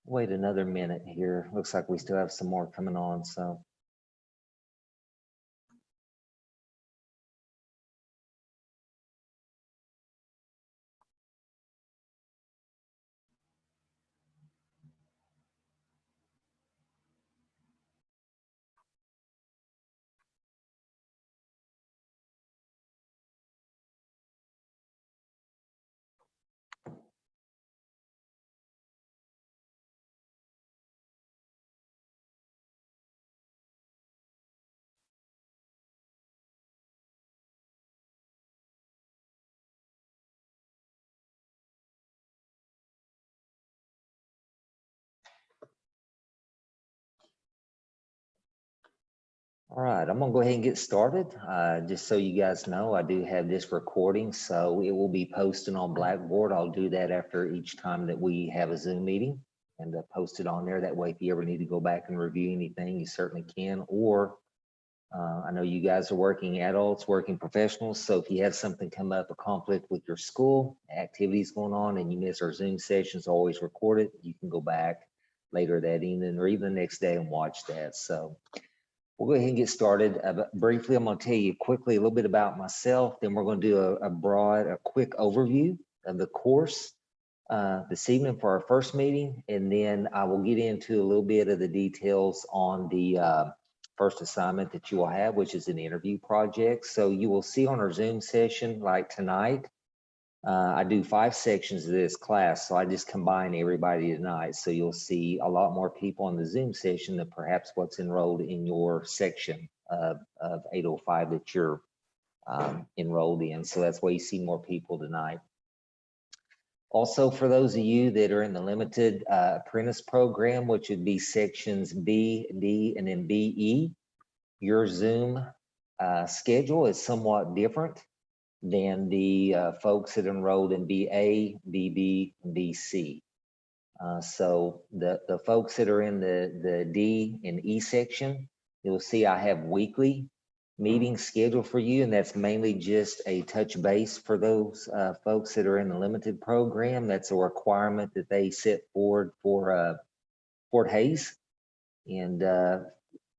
Wait another minute here. Looks like we still have some more coming on, so. All right, I'm gonna go ahead and get started. Just so you guys know, I do have this recording, so it will be posted on Blackboard. I'll do that after each time that we have a Zoom meeting and post it on there. That way, if you ever need to go back and review anything, you certainly can. Or I know you guys are working adults, working professionals, so if you have something come up, a conflict with your school, activities going on, and you miss our Zoom sessions, always record it. You can go back later that evening or even the next day and watch that. So we'll go ahead and get started. Briefly, I'm going to tell you quickly a little bit about myself. Then we're going to do a quick overview of the course this evening for our first meeting. And then I will get into a little bit of the details on the first assignment that you will have, which is an interview project. So you will see on our Zoom session like tonight, I do 5 sections of this class, so I just combine everybody tonight. So you'll see a lot more people on the Zoom session than perhaps what's enrolled in your section of 805 that you're enrolled in. So that's why you see more people tonight. Also, for those of you that are in the limited apprentice program, which would be sections B, D, and then BE, your Zoom schedule is somewhat different than the folks that enrolled in BA, BB, and BC. So the folks that are in the D and E section, you'll see I have weekly meetings scheduled for you, and that's mainly just a touch base for those folks that are in the limited program. That's a requirement that they set forward for Fort Hays, and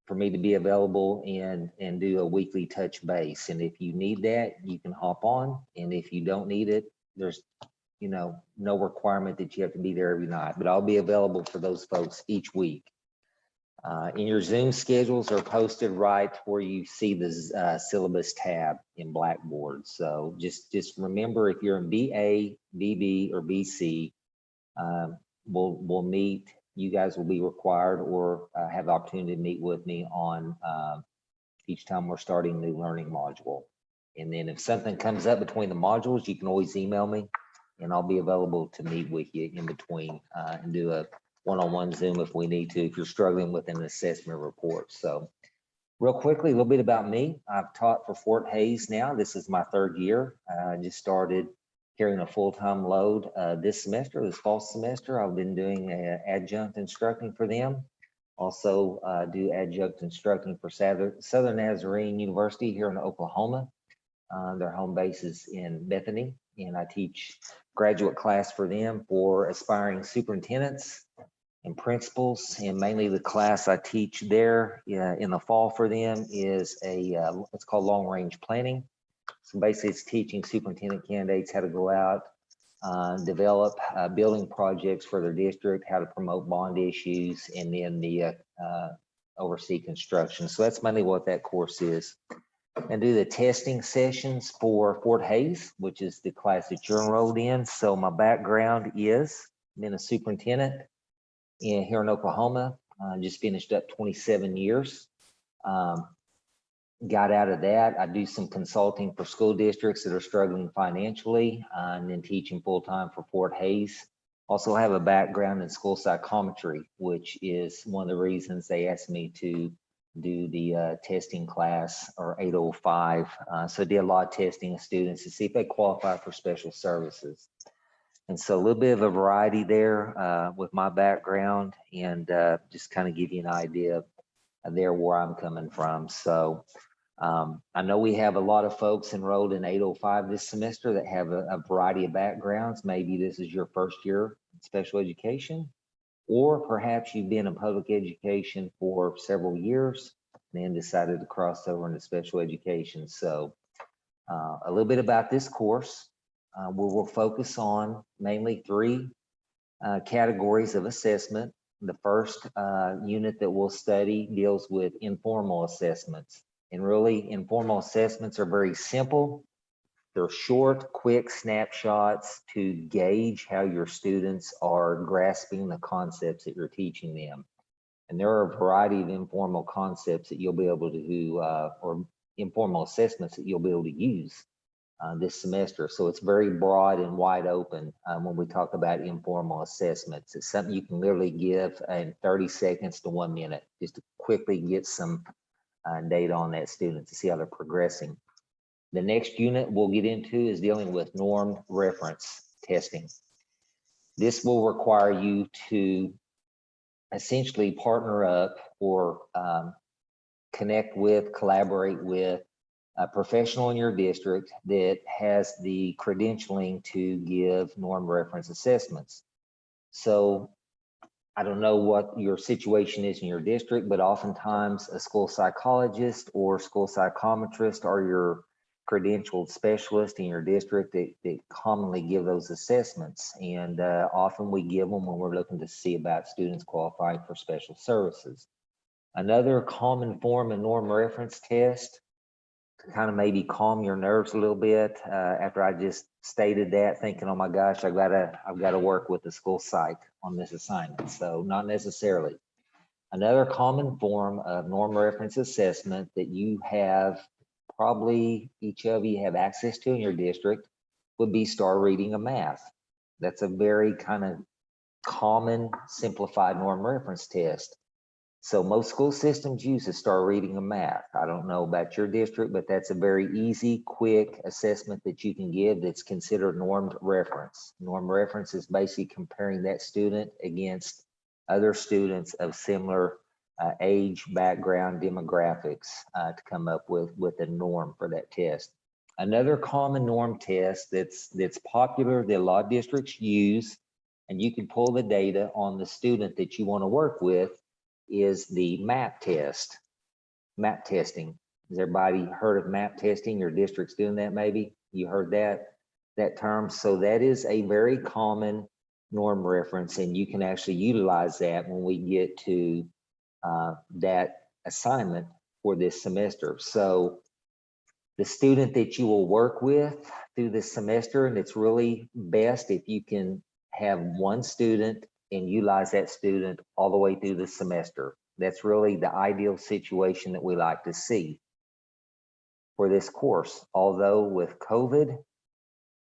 for me to be available and do a weekly touch base. And if you need that, you can hop on. And if you don't need it, there's no requirement that you have to be there every night, but I'll be available for those folks each week. And your Zoom schedules are posted right where you see the syllabus tab in Blackboard. So just remember, if you're in BA, BB, or BC, we'll meet. You guys will be required or have the opportunity to meet with me on each time we're starting a new learning module. And then if something comes up between the modules, you can always email me and I'll be available to meet with you in between and do a one-on-one Zoom if we need to, if you're struggling with an assessment report. So real quickly, a little bit about me. I've taught for Fort Hays now. This is my 3rd year. I just started carrying a full-time load this fall semester. I've been doing adjunct instructing for them. Also do adjunct instructing for Southern Nazarene University here in Oklahoma. Their home base is in Bethany, and I teach graduate class for them for aspiring superintendents and principals. And mainly the class I teach there in the fall for them is it's called long range planning. So basically it's teaching superintendent candidates how to go out, develop building projects for their district, how to promote bond issues, and then the oversee construction. So that's mainly what that course is. And do the testing sessions for Fort Hays, which is the class that you're enrolled in. So my background is been a superintendent here in Oklahoma. Just finished up 27 years. Got out of that. I do some consulting for school districts that are struggling financially, and then teaching full-time for Fort Hays. Also have a background in school psychometry, which is one of the reasons they asked me to do the testing class, or 805. So I did a lot of testing of students to see if they qualify for special services. And so a little bit of a variety there with my background, and just kind of give you an idea of there where I'm coming from. So I know we have a lot of folks enrolled in 805 this semester that have a variety of backgrounds. Maybe this is your first year in special education, or perhaps you've been in public education for several years, and then decided to cross over into special education. So a little bit about this course. We will focus on mainly three categories of assessment. The first unit that we'll study deals with informal assessments. And really, informal assessments are very simple. They're short, quick snapshots to gauge how your students are grasping the concepts that you're teaching them. And there are a variety of informal concepts that you'll be able to do, or informal assessments that you'll be able to use this semester. So it's very broad and wide open when we talk about informal assessments. It's something you can literally give in 30 seconds to 1 minute, just to quickly get some data on that student to see how they're progressing. The next unit we'll get into is dealing with norm reference testing. This will require you to essentially partner up or connect with, collaborate with a professional in your district that has the credentialing to give norm reference assessments. So I don't know what your situation is in your district, but oftentimes a school psychologist or school psychometrist are your credentialed specialist in your district that commonly give those assessments. And often we give them when we're looking to see about students qualifying for special services. Another common form of norm reference test, to kind of maybe calm your nerves a little bit after I just stated that, thinking, oh my gosh, I've got to work with the school psych on this assignment. So not necessarily. Another common form of norm reference assessment that you have, probably each of you have access to in your district, would be star reading of math. That's a very kind of common simplified norm reference test. So most school systems use a star reading of math. I don't know about your district, but that's a very easy, quick assessment that you can give that's considered normed reference. Norm reference is basically comparing that student against other students of similar age, background, demographics to come up with a norm for that test. Another common norm test that's popular that a lot of districts use, and you can pull the data on the student that you want to work with, is the MAP test, MAP testing. Has everybody heard of MAP testing? Your district's doing that maybe? You heard that term? So that is a very common norm reference, and you can actually utilize that when we get to that assignment for this semester. So the student that you will work with through this semester, and it's really best if you can have one student and utilize that student all the way through the semester. That's really the ideal situation that we like to see for this course. Although with COVID,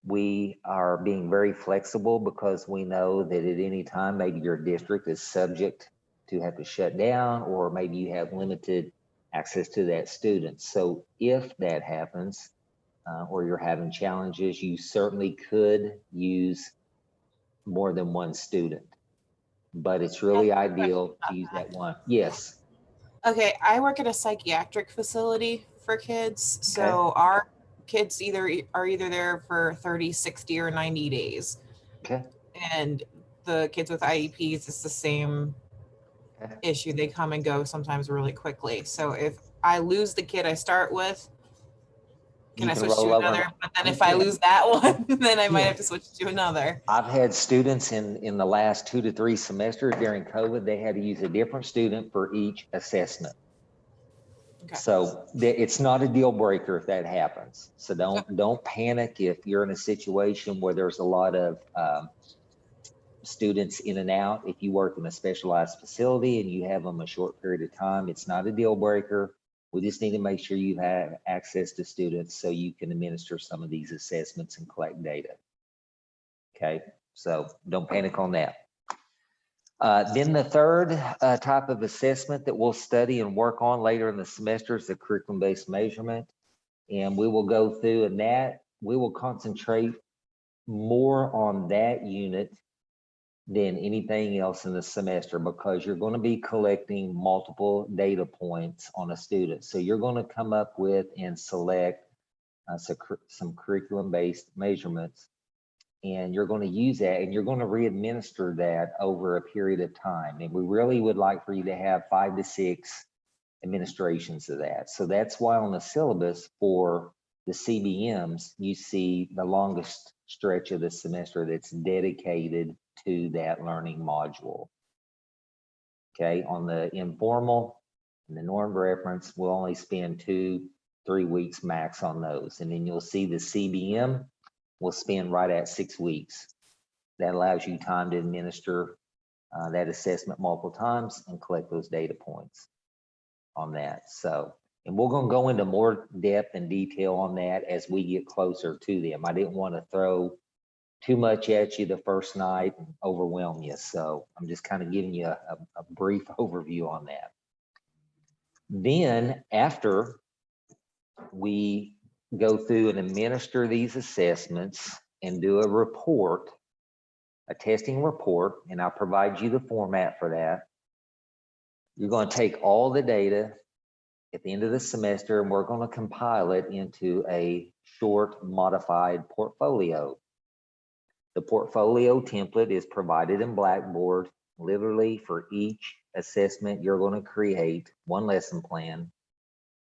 we are being very flexible because we know that at any time, maybe your district is subject to have to shut down, or maybe you have limited access to that student. So if that happens, or you're having challenges, you certainly could use more than one student. But it's really ideal to use that one. Yes. Okay, I work at a psychiatric facility for kids. So our kids are either there for 30, 60, or 90 days. Okay. And the kids with IEPs, it's the same Okay. issue. They come and go sometimes really quickly. So if I lose the kid I start with, can I switch to another? But then if I lose that one, then I might have to switch to another. I've had students in the last 2 to 3 semesters during COVID, they had to use a different student for each assessment. Okay. So it's not a deal breaker if that happens. So don't panic if you're in a situation where there's a lot of students in and out. If you work in a specialized facility and you have them a short period of time, it's not a deal breaker. We just need to make sure you have access to students so you can administer some of these assessments and collect data. Okay, so don't panic on that. Then the third type of assessment that we'll study and work on later in the semester is the curriculum-based measurement. And we will go through, and that we will concentrate more on that unit than anything else in the semester, because you're going to be collecting multiple data points on a student. So you're going to come up with and select some curriculum-based measurements. and you're going to use that, and you're going to re-administer that over a period of time. And we really would like for you to have 5 to 6 administrations of that. So that's why on the syllabus for the CBMs, you see the longest stretch of the semester that's dedicated to that learning module. Okay, on the informal and the norm reference, we'll only spend 2-3 weeks max on those. And then you'll see the CBM will spend right at 6 weeks. That allows you time to administer that assessment multiple times and collect those data points on that. So, and we're going to go into more depth and detail on that as we get closer to them. I didn't want to throw too much at you the first night and overwhelm you. So I'm just kind of giving you a brief overview on that. Then after we go through and administer these assessments and do a report, a testing report, and I'll provide you the format for that. You're going to take all the data at the end of the semester, and we're going to compile it into a short modified portfolio. The portfolio template is provided in Blackboard. Literally for each assessment, you're going to create one lesson plan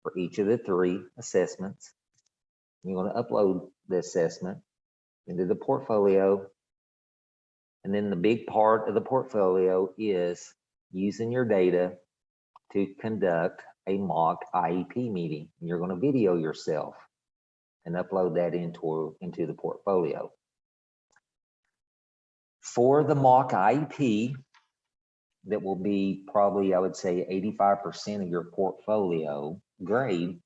for each of the 3 assessments. You're going to upload the assessment into the portfolio. And then the big part of the portfolio is using your data to conduct a mock IEP meeting. You're going to video yourself and upload that into the portfolio. For the mock IEP, that will be probably, I would say, 85% of your portfolio grade,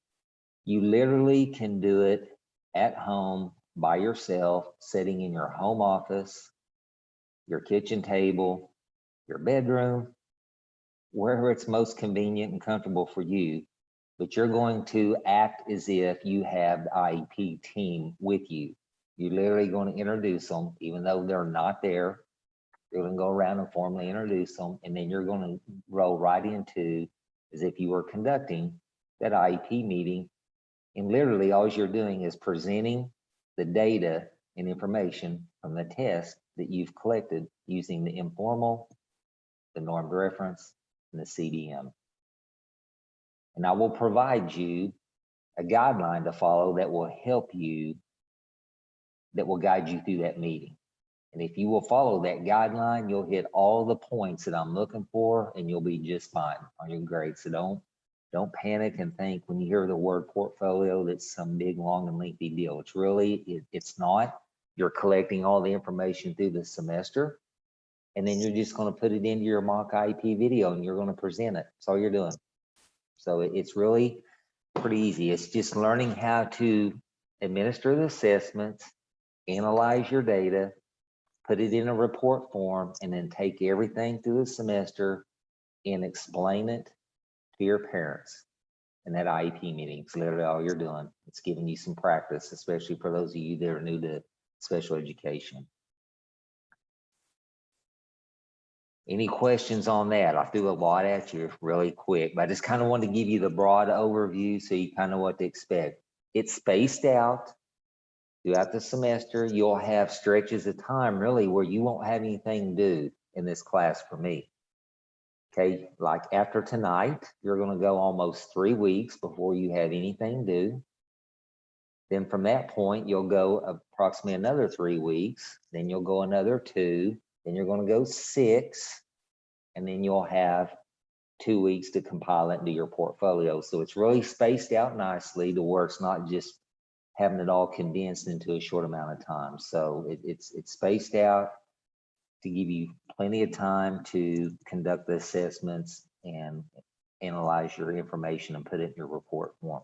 you literally can do it at home by yourself, sitting in your home office, your kitchen table, your bedroom, wherever it's most convenient and comfortable for you. But you're going to act as if you have the IEP team with you. You're literally going to introduce them, even though they're not there. You're going to go around and formally introduce them, and then you're going to roll right into as if you were conducting that IEP meeting. And literally all you're doing is presenting the data and information from the test that you've collected using the informal, the normed reference, and the CBM. And I will provide you a guideline to follow that will help you, that will guide you through that meeting. And if you will follow that guideline, you'll hit all the points that I'm looking for, and you'll be just fine on your grades. So don't panic and think when you hear the word portfolio that's some big, long, and lengthy deal. It's really, it's not. You're collecting all the information through the semester, and then you're just going to put it into your mock IEP video, and you're going to present it. That's all you're doing. So it's really pretty easy. It's just learning how to administer the assessments, analyze your data, put it in a report form, and then take everything through the semester and explain it to your parents. And that IEP meeting, it's literally all you're doing. It's giving you some practice, especially for those of you that are new to special education. Any questions on that? I threw a lot at you really quick, but I just kind of wanted to give you the broad overview so you kind of know what to expect. It's spaced out throughout the semester. You'll have stretches of time really where you won't have anything to do in this class for me. Okay, like after tonight, you're going to go almost 3 weeks before you have anything to do. Then from that point, you'll go approximately another 3 weeks. Then you'll go another 2. Then you're going to go 6. And then you'll have 2 weeks to compile it into your portfolio. So it's really spaced out nicely to where it's not just having it all condensed into a short amount of time. So it's spaced out to give you plenty of time to conduct the assessments and analyze your information and put it in your report form.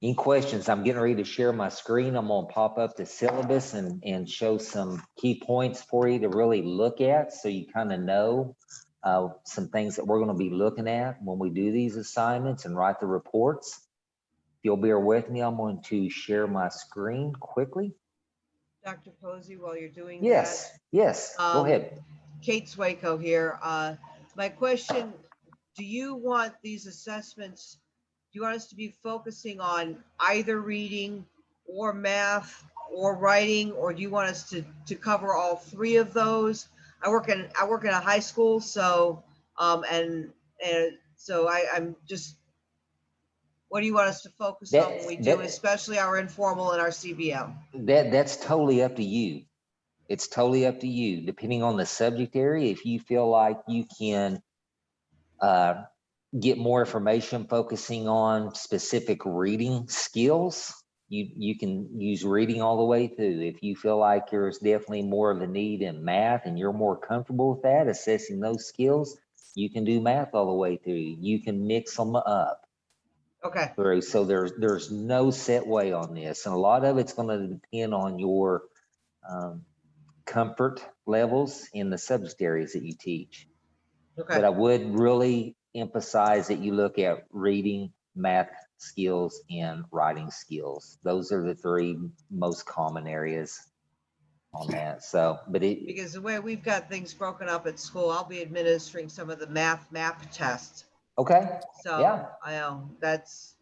Any questions? I'm getting ready to share my screen. I'm going to pop up the syllabus and show some key points for you to really look at, so you kind of know some things that we're going to be looking at when we do these assignments and write the reports. If you'll bear with me, I'm going to share my screen quickly. Dr. Posey, while you're doing Yes, that. yes, go ahead. Kate Swaco here. My question, do you want these assessments, do you want us to be focusing on either reading or math or writing, or do you want us to cover all three of those? I work in a high school, so and so I'm just, what do you want us to focus on when we do, especially our informal and our CBL? That's totally up to you. It's totally up to you, depending on the subject area. If you feel like you can get more information focusing on specific reading skills, you can use reading all the way through. If you feel like there's definitely more of a need in math and you're more comfortable with that, assessing those skills, you can do math all the way through. You can mix them up. Okay. Through. So there's no set way on this, and a lot of it's going to depend on your comfort levels in the subject areas that you teach. Okay. But I would really emphasize that you look at reading, math skills, and writing skills. Those are the three most common areas on that. So, but because the way we've got things broken up at school, I'll be administering some of the math map tests. Okay. So yeah, I know that's.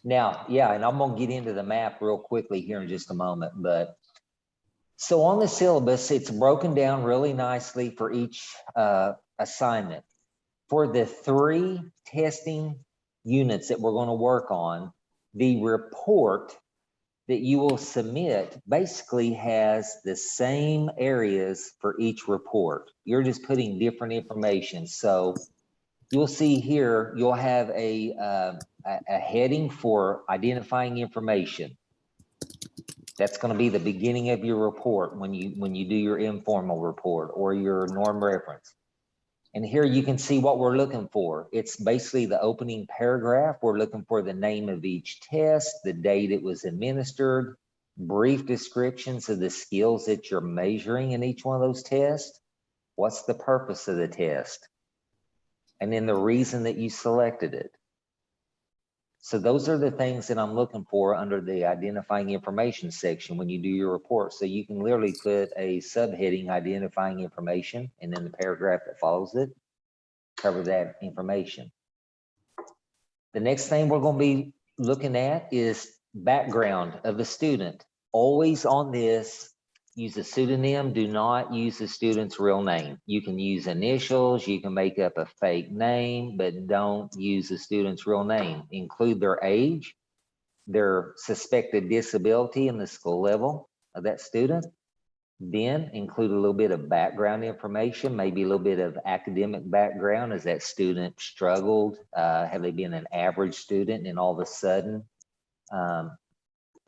Now, yeah, and I'm gonna get into the map real quickly here in just a moment, but so on the syllabus, it's broken down really nicely for each assignment. For the 3 testing units that we're going to work on, the report that you will submit basically has the same areas for each report. You're just putting different information. So you'll see here, you'll have a heading for identifying information. That's going to be the beginning of your report when you do your informal report or your norm reference. And here you can see what we're looking for. It's basically the opening paragraph. We're looking for the name of each test, the date it was administered, brief descriptions of the skills that you're measuring in each one of those tests. What's the purpose of the test? And then the reason that you selected it. So those are the things that I'm looking for under the identifying information section when you do your report. So you can literally put a subheading identifying information, and then the paragraph that follows it, cover that information. The next thing we're going to be looking at is background of the student. Always on this, use a pseudonym. Do not use the student's real name. You can use initials, you can make up a fake name, but don't use the student's real name. Include their age, their suspected disability, and the school level of that student. Then include a little bit of background information, maybe a little bit of academic background. Has that student struggled? Have they been an average student and all of a sudden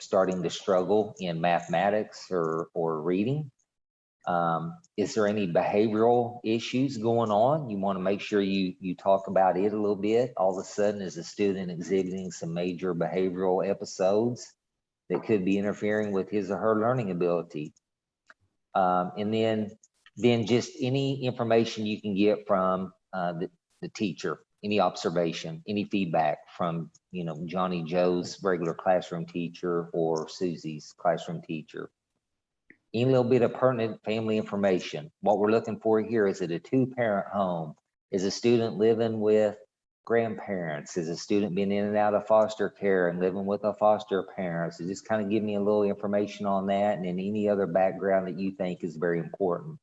starting to struggle in mathematics or reading? Is there any behavioral issues going on? You want to make sure you talk about it a little bit. All of a sudden, is a student exhibiting some major behavioral episodes that could be interfering with his or her learning ability? And then just any information you can get from the teacher, any observation, any feedback from, Johnny Joe's regular classroom teacher or Susie's classroom teacher. Any little bit of pertinent family information. What we're looking for here, is it a 2-parent home? Is a student living with grandparents? Is a student been in and out of foster care and living with a foster parent? So just kind of give me a little information on that, and then any other background that you think is very important.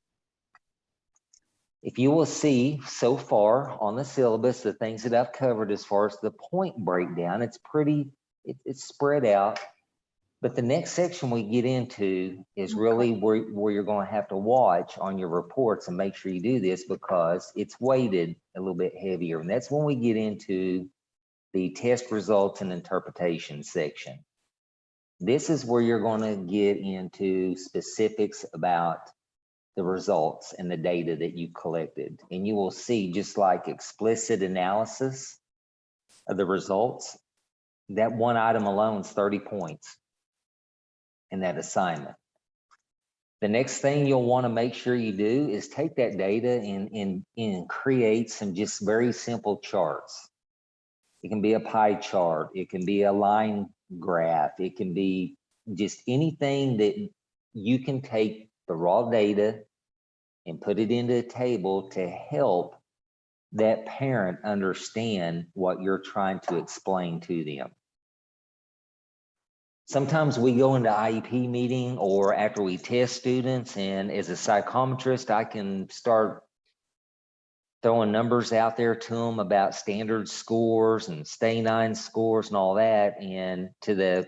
If you will see so far on the syllabus, the things that I've covered as far as the point breakdown, it's spread out. But the next section we get into is really where you're going to have to watch on your reports and make sure you do this, because it's weighted a little bit heavier. And that's when we get into the test results and interpretation section. This is where you're going to get into specifics about the results and the data that you collected. And you will see, just like explicit analysis of the results, that one item alone is 30 points in that assignment. The next thing you'll want to make sure you do is take that data and create some just very simple charts. It can be a pie chart, it can be a line graph, it can be just anything that you can take the raw data and put it into a table to help that parent understand what you're trying to explain to them. sometimes we go into IEP meeting or after we test students, and as a psychometrist, I can start throwing numbers out there to them about standard scores and stay 9 scores and all that. And to the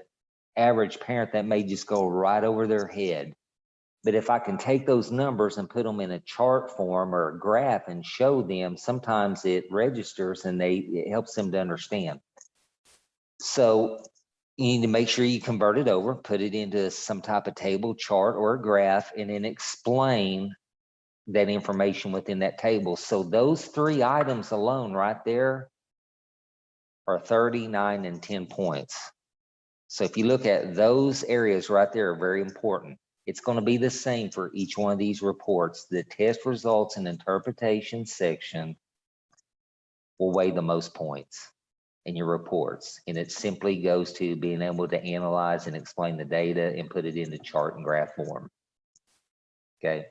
average parent, that may just go right over their head. But if I can take those numbers and put them in a chart form or a graph and show them, sometimes it registers and it helps them to understand. So you need to make sure you convert it over, put it into some type of table, chart, or a graph, and then explain that information within that table. So those 3 items alone right there are 39 and 10 points. So if you look at those areas right there, are very important. It's going to be the same for each one of these reports. The test results and interpretation section will weigh the most points in your reports. And it simply goes to being able to analyze and explain the data and put it into chart and graph form. Okay.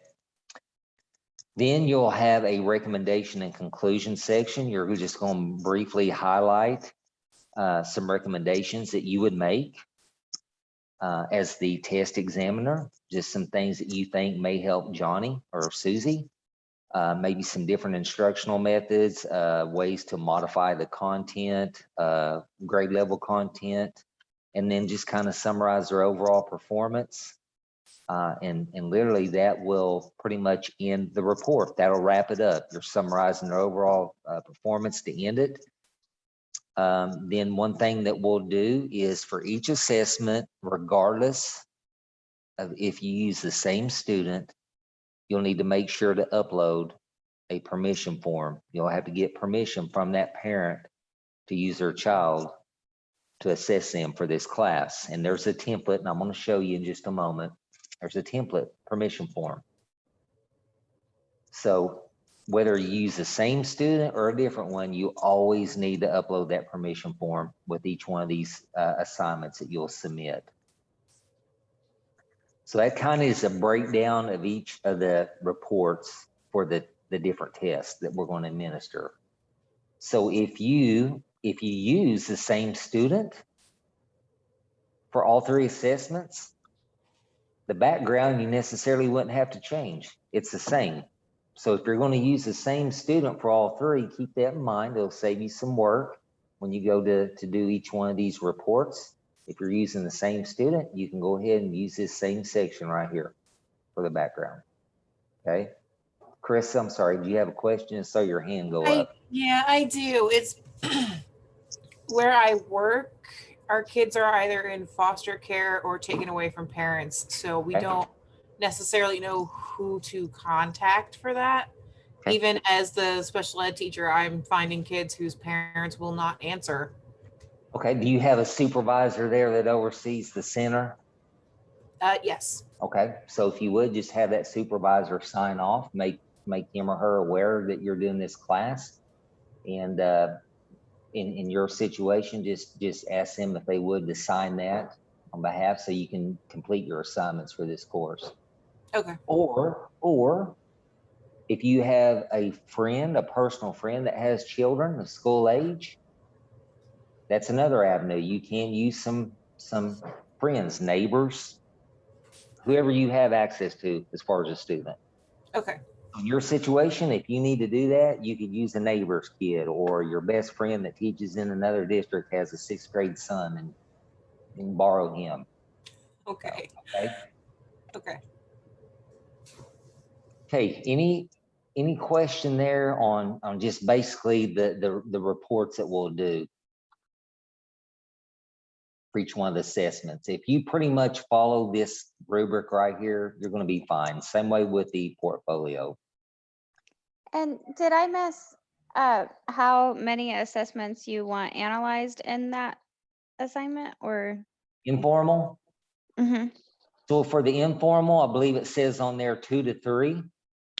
Then you'll have a recommendation and conclusion section. You're just going to briefly highlight some recommendations that you would make as the test examiner, just some things that you think may help Johnny or Susie, maybe some different instructional methods, ways to modify the content, grade level content, and then just kind of summarize their overall performance. And literally that will pretty much end the report. That'll wrap it up. You're summarizing their overall performance to end it. Then one thing that we'll do is for each assessment, regardless of if you use the same student, you'll need to make sure to upload a permission form. You'll have to get permission from that parent to use their child to assess them for this class. And there's a template, and I'm going to show you in just a moment. There's a template permission form. So whether you use the same student or a different one, you always need to upload that permission form with each one of these assignments that you'll submit. So that kind of is a breakdown of each of the reports for the different tests that we're going to administer. So if you use the same student for all 3 assessments, the background you necessarily wouldn't have to change. It's the same. So if you're going to use the same student for all 3, keep that in mind. It'll save you some work when you go to do each one of these reports. If you're using the same student, you can go ahead and use this same section right here for the background. Okay. Chris, I'm sorry, do you have a question? I saw your hand go up. Yeah, I do. It's where I work, our kids are either in foster care or taken away from parents. So we don't necessarily know who to contact for that. Okay. Even as the special ed teacher, I'm finding kids whose parents will not answer. Okay, do you have a supervisor there that oversees the center? Yes. Okay, so if you would just have that supervisor sign off, make him or her aware that you're doing this class. And in your situation, just ask them if they would to sign that on behalf so you can complete your assignments for this course. Okay. Or if you have a friend, a personal friend that has children of school age, that's another avenue. You can use some friends, neighbors, whoever you have access to as far as a student. Okay. In your situation, if you need to do that, you could use a neighbor's kid, or your best friend that teaches in another district has a 6th grade son and borrow him. Okay. Okay. Okay. Okay. Any question there on just basically the reports that we'll do for each one of the assessments? If you pretty much follow this rubric right here, you're going to be fine. Same way with the portfolio. And did I miss how many assessments you want analyzed in that assignment, or? Informal? Mm-hmm. So for the informal, I believe it says on there 2 to 3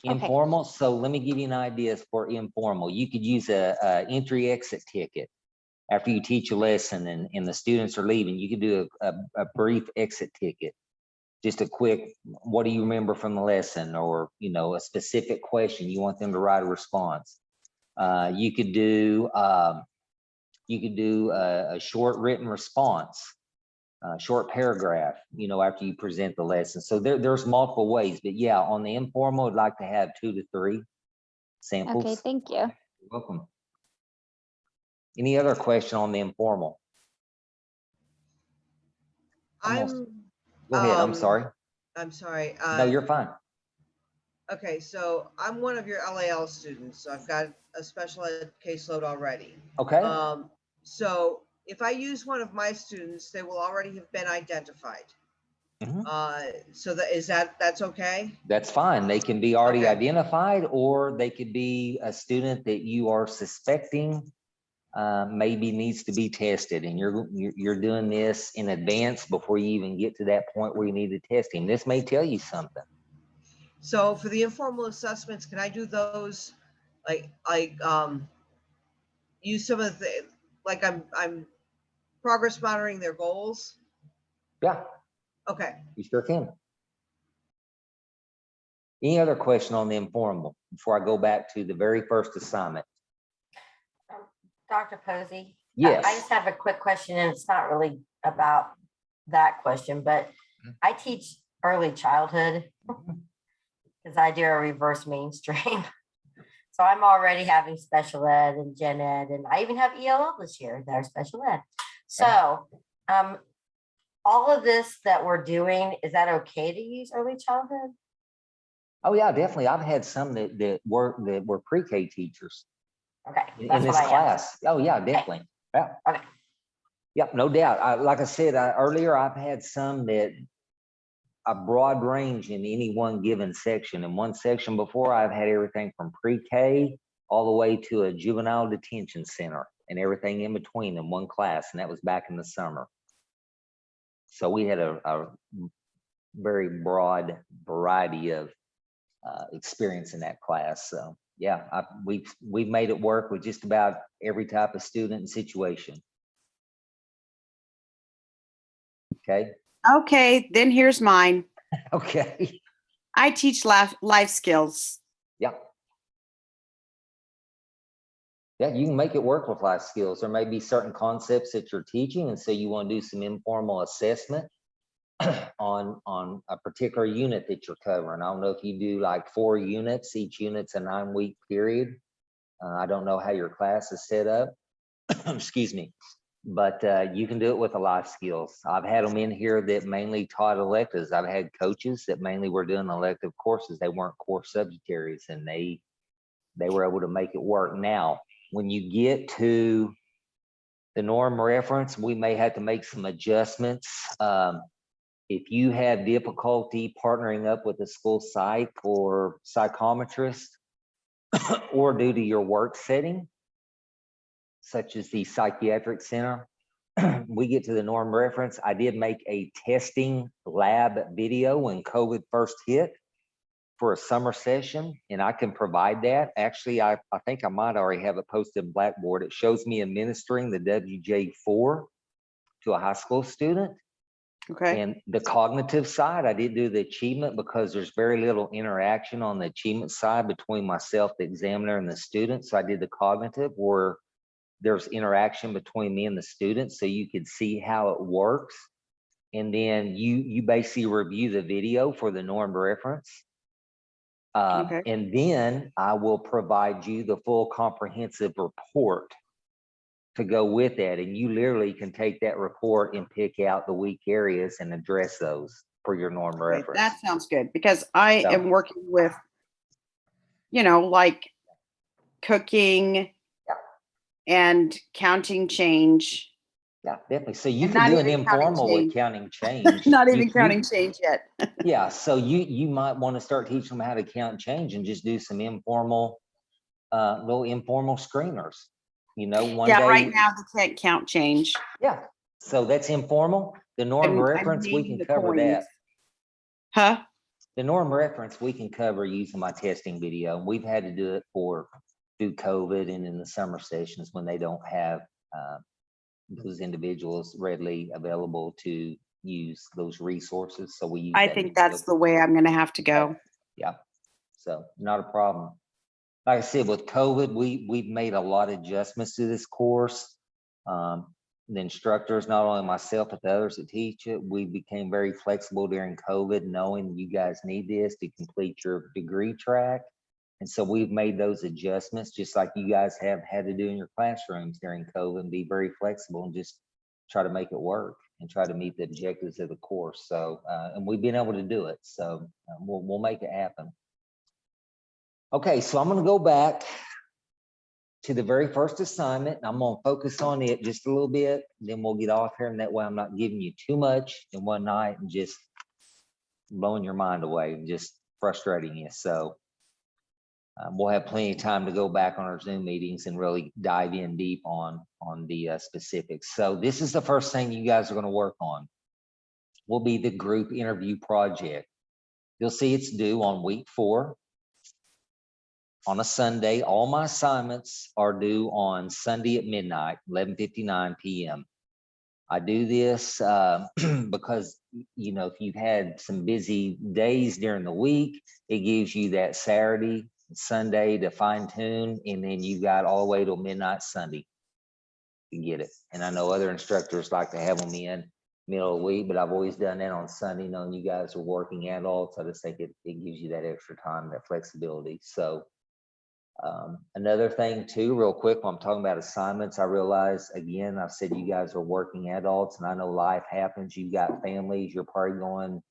informal. Okay. So let me give you an idea for informal. You could use a entry exit ticket after you teach a lesson and the students are leaving. You could do a brief exit ticket. Just a quick, what do you remember from the lesson, or a specific question you want them to write a response. You could do a short written response short paragraph, you know, after you present the lesson. So there's multiple ways, but yeah, on the informal, I'd like to have 2 to 3 samples. Okay, thank you. You're welcome. Any other question on the informal? Almost. Go ahead, I'm sorry. I'm sorry. No, you're fine. Okay, so I'm one of your LAL students, so I've got a special ed caseload already. Okay, So if I use one of my students, they will already have been identified. Mhm. So that's okay? That's fine. They can be already Okay. identified, or they could be a student that you are suspecting maybe needs to be tested, and you're doing this in advance before you even get to that point where you need to test him. This may tell you something. So for the informal assessments, can I do those like use some of the like I'm progress monitoring their goals? Yeah, Okay. you sure can. Any other question on the informal before I go back to the very first assignment? Dr. Posey? Yes. I just have a quick question, and it's not really about that question, but I teach early childhood because I do a reverse mainstream. So I'm already having special ed and gen ed, and I even have ELL this year that are special ed. So all of this that we're doing, is that okay to use early childhood? Oh yeah, definitely. I've had some that were pre-K teachers Okay. in this class. Oh yeah, definitely. Yeah. Okay. Yep, no doubt. Like I said earlier, I've had some that a broad range in any one given section. In one section before, I've had everything from pre-K all the way to a juvenile detention center and everything in between in one class, and that was back in the summer. So we had a very broad variety of experience in that class. So yeah, we've made it work with just about every type of student and situation. Okay. Okay, then here's mine. Okay. I teach life skills. Yeah. Yeah, you can make it work with life skills. There may be certain concepts that you're teaching, and so you want to do some informal assessment on a particular unit that you're covering. I don't know if you do like 4 units, each unit's a 9-week period. I don't know how your class is set up. Excuse me. But you can do it with the life skills. I've had them in here that mainly taught electives. I've had coaches that mainly were doing elective courses. They weren't core subjectaries, and they were able to make it work. Now, when you get to the norm reference, we may have to make some adjustments. If you have difficulty partnering up with a school psych or psychometrist, or due to your work setting, such as the psychiatric center, we get to the norm reference. I did make a testing lab video when COVID first hit for a summer session, and I can provide that. Actually, I think I might already have it posted in Blackboard. It shows me administering the WJ4 to a high school student. Okay. And the cognitive side, I did do the achievement because there's very little interaction on the achievement side between myself, the examiner, and the student. So I did the cognitive where there's interaction between me and the student, so you could see how it works. And then you basically review the video for the norm reference. Okay. And then I will provide you the full comprehensive report to go with that. And you literally can take that report and pick out the weak areas and address those for your norm Okay, reference. that sounds good because I So- am working with, like cooking and counting change. Yeah, definitely. So you And can not do an even counting informal with change. counting change. Not You- even you- counting change yet. Yeah, so you might want to start teaching them how to count change and just do some informal, little informal screeners. One Yeah, day. right now they can't count change. Yeah, so that's informal. The norm I'm reference, we naming can the cover coins. that. Huh? The norm reference, we can cover using my testing video. We've had to do it through COVID and in the summer sessions when they don't have those individuals readily available to use those resources. So we use I that think video. that's the way I'm going to have to go. Yeah, so not a problem. Like I said, with COVID, we've made a lot of adjustments to this course. the instructors, not only myself, but the others that teach it, we became very flexible during COVID, knowing you guys need this to complete your degree track. And so we've made those adjustments, just like you guys have had to do in your classrooms during COVID, and be very flexible and just try to make it work and try to meet the objectives of the course. So, and we've been able to do it. So we'll make it happen. Okay, so I'm going to go back to the very first assignment. I'm going to focus on it just a little bit, then we'll get off here, and that way I'm not giving you too much in one night and just blowing your mind away and just frustrating you. So we'll have plenty of time to go back on our Zoom meetings and really dive in deep on the specifics. So this is the first thing you guys are going to work on. Will be the group interview project. You'll see it's due on week 4. On a Sunday. All my assignments are due on Sunday at midnight, 11:59 p.m. I do this because, you know, if you've had some busy days during the week, it gives you that Saturday, Sunday to fine tune, and then you got all the way till midnight Sunday to get it. And I know other instructors like to have them in middle of the week, but I've always done that on Sunday, knowing you guys are working adults. I just think it gives you that extra time, that flexibility. So another thing too, real quick, when I'm talking about assignments, I realize, again, I've said you guys are working adults, and I know life happens. You've got families, you're probably going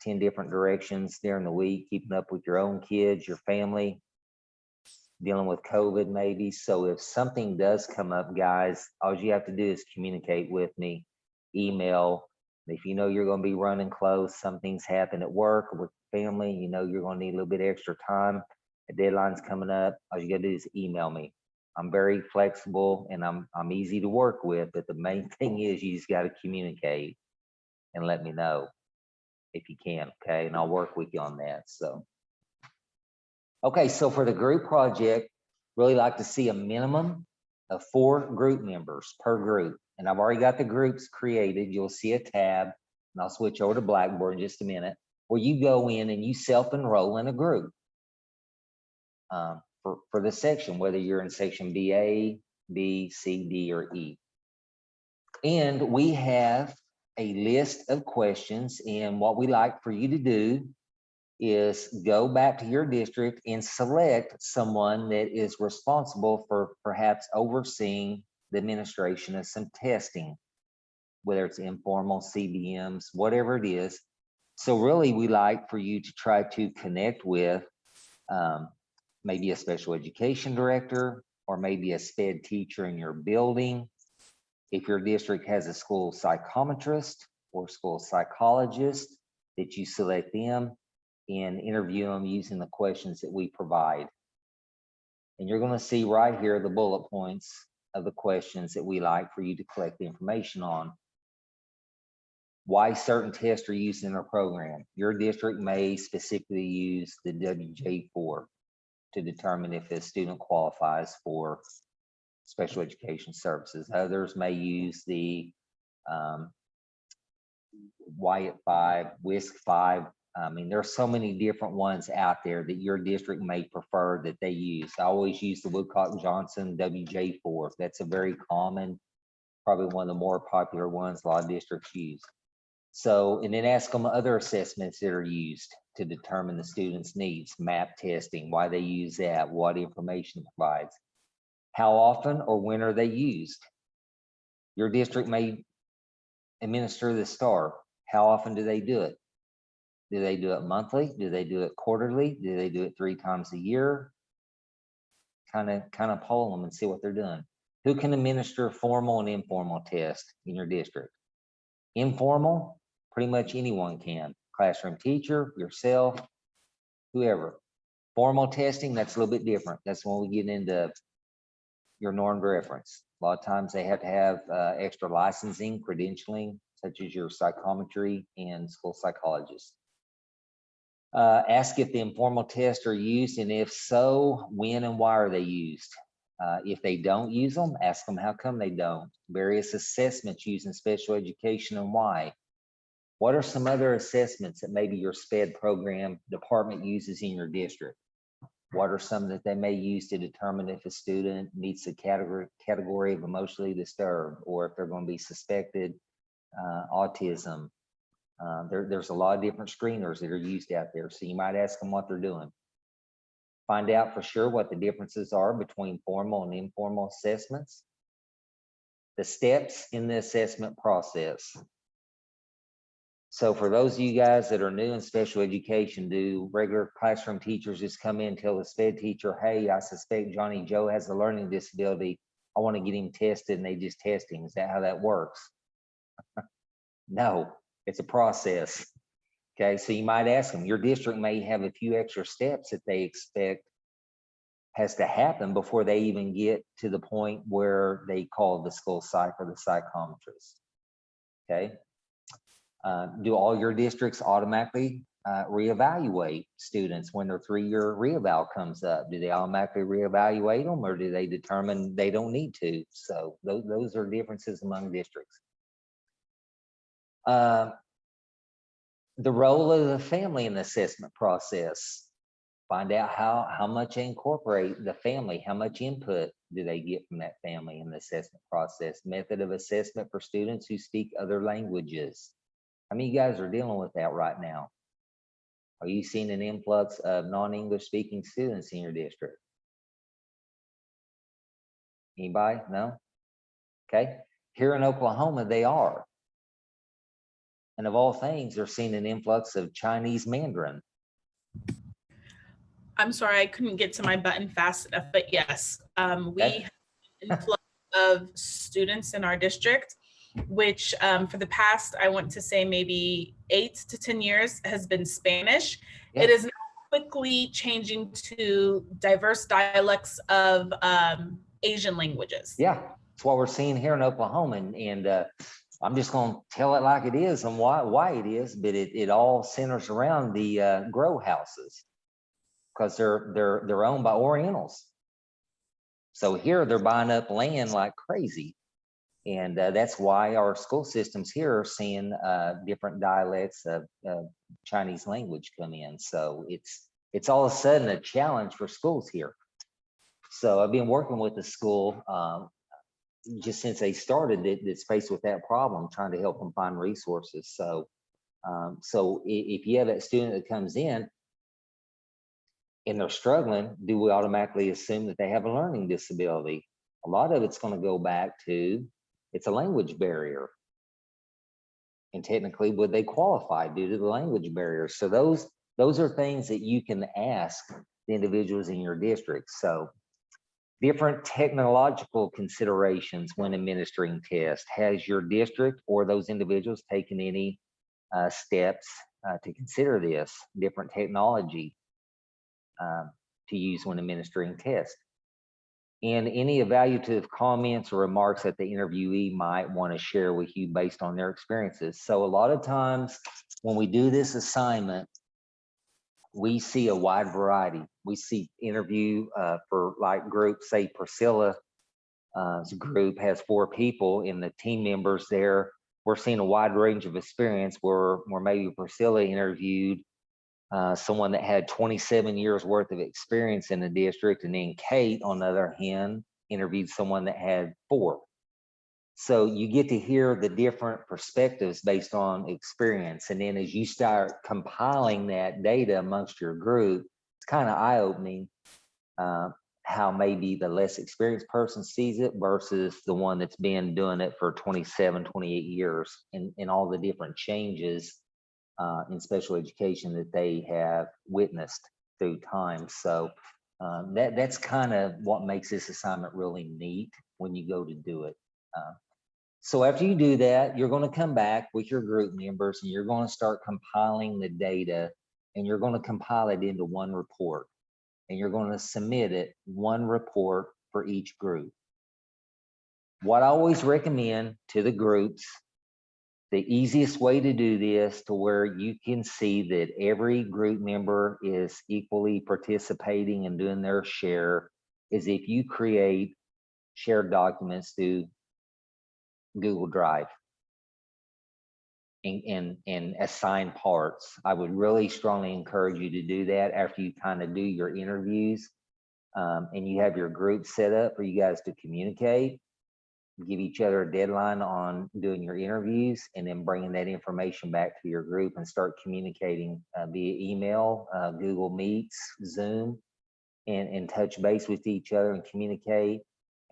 10 different directions during the week, keeping up with your own kids, your family, dealing with COVID maybe. So if something does come up, guys, all you have to do is communicate with me, email. If you know you're going to be running close, something's happened at work or with family, you know you're going to need a little bit extra time, a deadline's coming up, all you gotta do is email me. I'm very flexible and I'm easy to work with, but the main thing is you just gotta communicate and let me know if you can, okay? And I'll work with you on that. So, okay, so for the group project, really like to see a minimum of 4 group members per group. And I've already got the groups created. You'll see a tab, and I'll switch over to Blackboard in just a minute, where you go in and you self-enroll in a group. For the section, whether you're in section BA, B, C, D, or E. And we have a list of questions, and what we like for you to do is go back to your district and select someone that is responsible for perhaps overseeing the administration of some testing, whether it's informal, CBMs, whatever it is. So really, we like for you to try to connect with maybe a special education director, or maybe a SPED teacher in your building. If your district has a school psychometrist or school psychologist, that you select them and interview them using the questions that we provide. And you're going to see right here the bullet points of the questions that we like for you to collect the information on. Why certain tests are used in our program. Your district may specifically use the WJ4 to determine if a student qualifies for special education services. Others may use the Wyatt 5, WISC 5. I mean, there are so many different ones out there that your district may prefer that they use. I always use the Woodcock-Johnson WJ4. That's a very common, probably one of the more popular ones a lot of districts use. So, and then ask them other assessments that are used to determine the student's needs, MAP testing, why they use that, what information it provides, how often or when are they used. Your district may administer the STAR. How often do they do it? Do they do it monthly? Do they do it quarterly? Do they do it 3 times a year? Kind of poll them and see what they're doing. Who can administer formal and informal tests in your district? Informal, pretty much anyone can. Classroom teacher, yourself, whoever. Formal testing, that's a little bit different. That's when we get into your normed reference. A lot of times they have to have extra licensing, credentialing, such as your psychometry and school psychologist. Ask if the informal tests are used, and if so, when and why are they used? If they don't use them, ask them how come they don't. Various assessments used in special education and why. What are some other assessments that maybe your SPED program department uses in your district? What are some that they may use to determine if a student meets the category of emotionally disturbed, or if they're going to be suspected autism? There's a lot of different screeners that are used out there. So you might ask them what they're doing. Find out for sure what the differences are between formal and informal assessments. The steps in the assessment process. So for those of you guys that are new in special education, do regular classroom teachers just come in and tell the SPED teacher, hey, I suspect Johnny Joe has a learning disability. I want to get him tested, and they just test him. Is that how that works? No, it's a process. Okay, so you might ask them, your district may have a few extra steps that they expect has to happen before they even get to the point where they call the school psych or the psychometrist. Okay. Do all your districts automatically reevaluate students when their 3-year reeval comes up? Do they automatically reevaluate them, or do they determine they don't need to? So those are differences among districts. The role of the family in the assessment process. Find out how much they incorporate the family, how much input do they get from that family in the assessment process. Method of assessment for students who speak other languages. How many of you guys are dealing with that right now? Are you seeing an influx of non-English speaking students in your district? Anybody? No? Okay. Here in Oklahoma, they are. And of all things, they're seeing an influx of Chinese Mandarin. I'm sorry, I couldn't get to my button fast enough, but yes, we Okay. have an influx of students in our district, which for the past, I want to say maybe 8 to 10 years has been Spanish. Yeah. It is now quickly changing to diverse dialects of Asian languages. Yeah, that's what we're seeing here in Oklahoma. And I'm just going to tell it like it is and why it is, but it all centers around the grow houses, because they're owned by Orientals. So here they're buying up land like crazy. And that's why our school systems here are seeing different dialects of Chinese language come in. So it's all of a sudden a challenge for schools here. So I've been working with the school just since they started that's faced with that problem, trying to help them find resources. So if you have that student that comes in and they're struggling, do we automatically assume that they have a learning disability? A lot of it's going to go back to it's a language barrier. And technically, would they qualify due to the language barrier? So those are things that you can ask the individuals in your district. So different technological considerations when administering tests. Has your district or those individuals taken any steps to consider this different technology to use when administering tests? And any evaluative comments or remarks that the interviewee might want to share with you based on their experiences. So a lot of times when we do this assignment, we see a wide variety. We see interview for like groups, say Priscilla's group has 4 people in the team members there. We're seeing a wide range of experience where maybe Priscilla interviewed someone that had 27 years worth of experience in the district, and then Kate, on the other hand, interviewed someone that had 4. So you get to hear the different perspectives based on experience. And then as you start compiling that data amongst your group, it's kind of eye-opening how maybe the less experienced person sees it versus the one that's been doing it for 27, 28 years, and all the different changes in special education that they have witnessed through time. So that's kind of what makes this assignment really neat when you go to do it. So after you do that, you're going to come back with your group members and you're going to start compiling the data, and you're going to compile it into one report, and you're going to submit it, one report for each group. What I always recommend to the groups, the easiest way to do this to where you can see that every group member is equally participating and doing their share, is if you create shared documents through Google Drive. and assign parts. I would really strongly encourage you to do that after you kind of do your interviews. And you have your group set up for you guys to communicate, give each other a deadline on doing your interviews, and then bringing that information back to your group and start communicating via email, Google Meets, Zoom, and touch base with each other and communicate,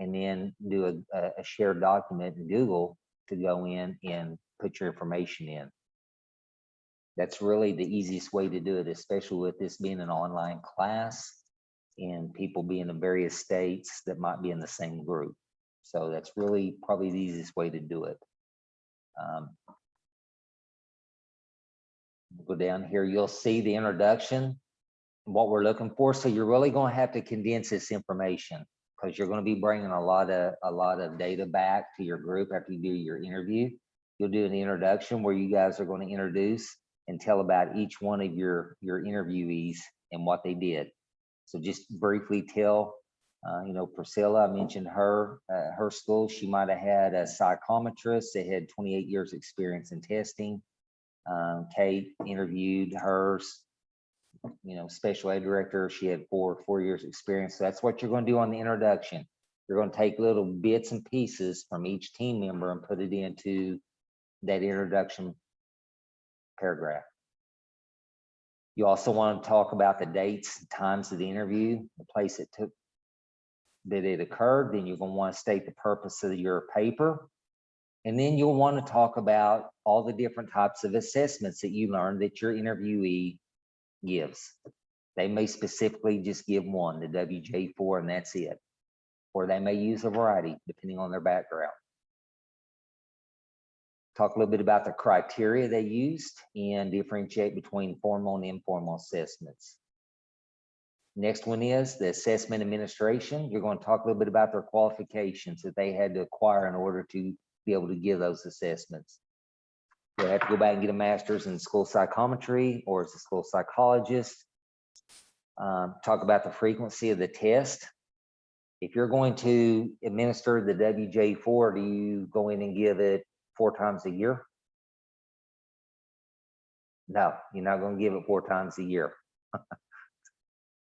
and then do a shared document in Google to go in and put your information in. That's really the easiest way to do it, especially with this being an online class and people being in various states that might be in the same group. So that's really probably the easiest way to do it. Go down here, you'll see the introduction, what we're looking for. So you're really going to have to condense this information because you're going to be bringing a lot of data back to your group after you do your interview. You'll do an introduction where you guys are going to introduce and tell about each one of your interviewees and what they did. So just briefly tell, Priscilla, I mentioned her school. She might have had a psychometrist that had 28 years experience in testing. Kate interviewed hers, special ed director. She had four years experience. So that's what you're going to do on the introduction. You're going to take little bits and pieces from each team member and put it into that introduction paragraph. You also want to talk about the dates and times of the interview, the place that it occurred. Then you're going to want to state the purpose of your paper. And then you'll want to talk about all the different types of assessments that you learned that your interviewee gives. They may specifically just give one, the WJ4, and that's it. Or they may use a variety depending on their background. Talk a little bit about the criteria they used and differentiate between formal and informal assessments. Next one is the assessment administration. You're going to talk a little bit about their qualifications that they had to acquire in order to be able to give those assessments. They have to go back and get a master's in school psychometry or as a school psychologist. Talk about the frequency of the test. If you're going to administer the WJ4, do you go in and give it 4 times a year? No, you're not going to give it 4 times a year.